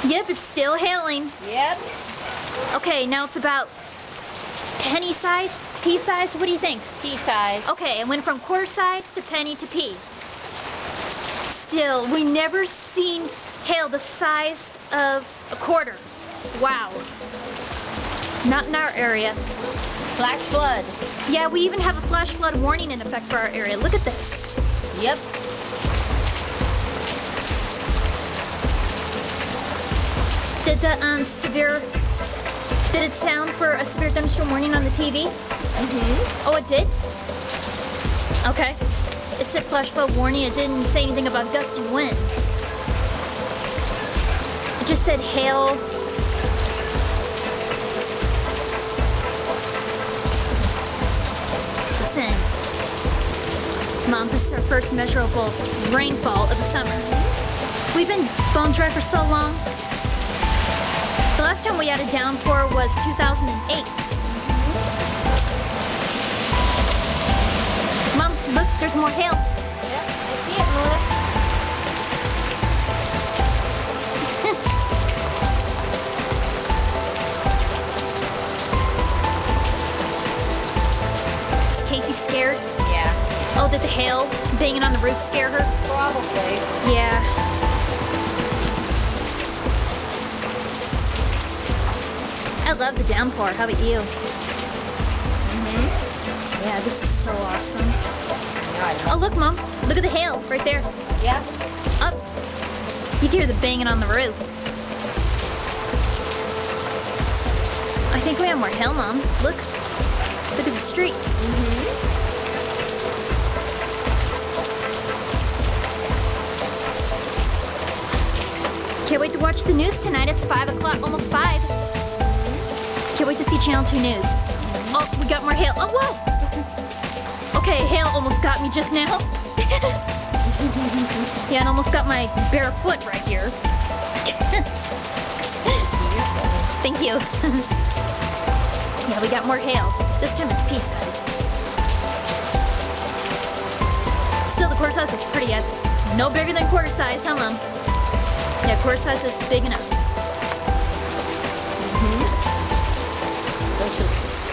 Yep, it's still hailing. Yep. Okay, now it's about penny size, pea size. What do you think? Pea size. Okay, it went from quarter size to penny to pea. Still, we never seen hail the size of a quarter. Wow. Not in our area. Flash flood. Yeah, we even have a flash flood warning in effect for our area. Look at this. Yep. Did it sound for a severe thunderstorm warning on the TV? Mm-hmm. Oh, it did? Okay. It said flash flood warning. It didn't say anything about gusty winds. It just said hail. Listen. Mom, this is our first measurable rainfall of the summer. We've been bone dry for so long. The last time we had a downpour was 2008. Mom, look, there's more hail. Yep, I see it, Melissa. Is Casey scared? Yeah. Oh, did the hail banging on the roof scare her? Probably. Yeah. I love the downpour. How about you? Mm-hmm. Yeah, this is so awesome. Yeah, Oh, look, Mom. Look at the hail right there. Yep. Up. You can hear the banging on the roof. I think we have more hail, Mom. Look. Look at the street. Mm-hmm. Can't wait to watch the news tonight. It's 5 o'clock, almost 5. Can't wait to see Channel 2 News. Oh, we got more hail. Oh, whoa! Okay, hail almost got me just now. Yeah, and almost got my bare foot right here. Thank you. Yeah, we got more hail. This time it's pea size. Still, the quarter size was pretty epic. No bigger than quarter size, huh, Mom? Yeah, quarter size is big enough.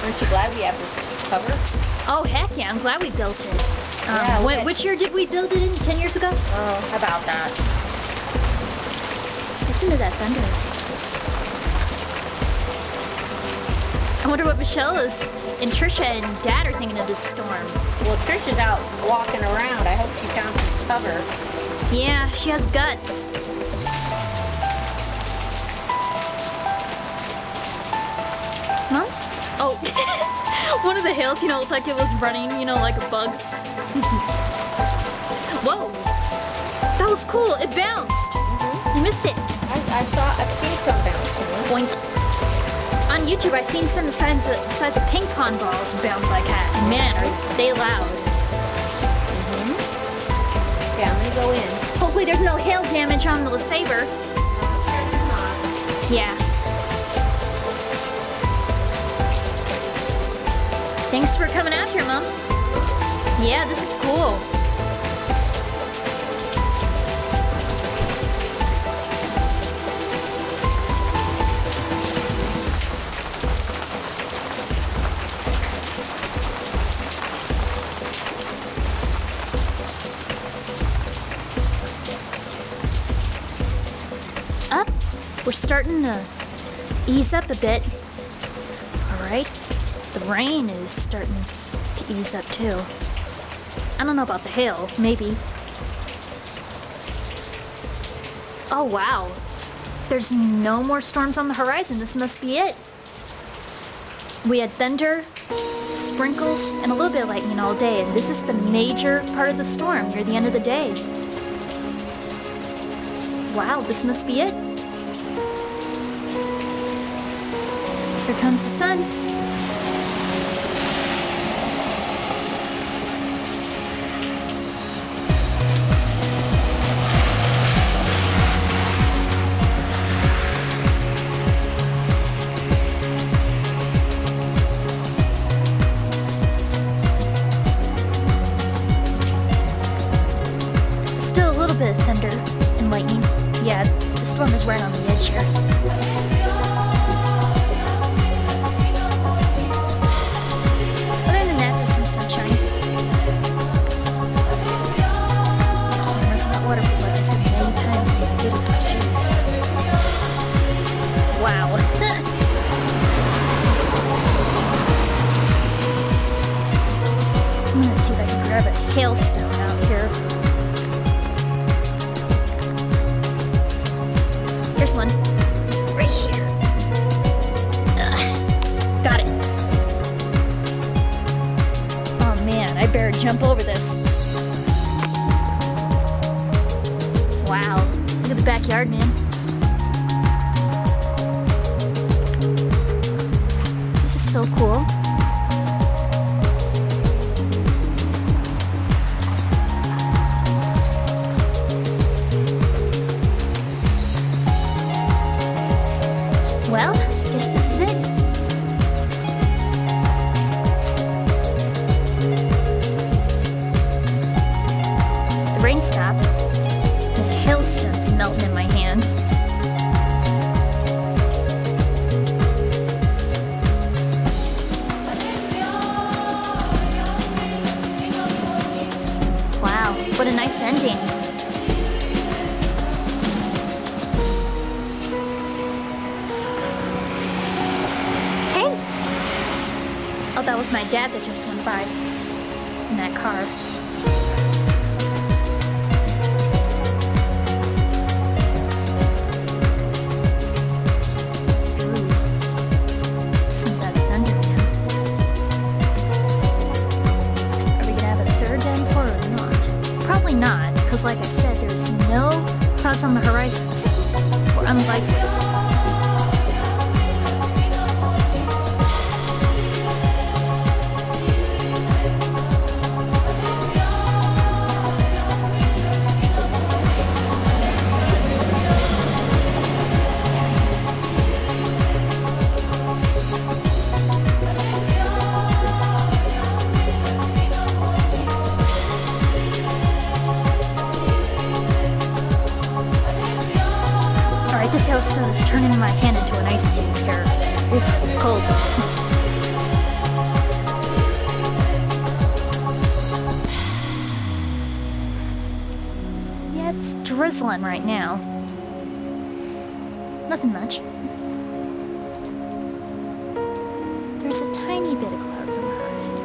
Aren't you glad we have this cover? Oh, heck yeah, I'm glad we built it. Yeah, which year did we build it in? 10 years ago? Oh, about that. Listen to that thunder. I wonder what Michelle is and Trisha and Dad are thinking of this storm. Well, Trisha's out walking around. I hope she found some cover. Yeah, she has guts. Huh? Oh, one of the hails, looked like it was running, like a bug. Whoa, that was cool. It bounced. You missed it. I've seen some bounce. Boink. On YouTube, I've seen some the size of ping pong balls bounce like that. And man, are they loud. Yeah, I'm gonna go in. Hopefully there's no hail damage on the LeSabre. Yeah. Thanks for coming out here, Mom. Yeah, this is cool. Up. We're starting to ease up a bit. All right. The rain is starting to ease up too. I don't know about the hail, maybe. Oh wow, there's no more storms on the horizon. This must be it. We had thunder, sprinkles, and a little bit of lightning all day, and this is the major part of the storm near the end of the day. Wow, this must be it. Here comes the sun. thunderstorm is right on the edge here. Other than that, there's some sunshine. The camera's not waterproof, like I said many times in my videos. Jeez. Wow. I'm gonna see if I can grab a hailstone out here. Here's one. Right here. Got it. Oh man, I better jump over this. Wow. Look at the backyard, man. This is so cool. Well, I guess this is it. The rain stopped. This hailstone's melting in my hand. Wow, what a nice ending. Oh, that was my dad that just went by in that car. Ooh. Isn't that thunder, man? Are we gonna have a third downpour or not? Probably not, because like I said, there's no clouds on the horizon, so we're unlikely. This hailstone is turning my hand into an ice cube here. Oof, cold. Yeah, it's drizzling right now. Nothing much. There's a tiny bit of clouds on the horizon.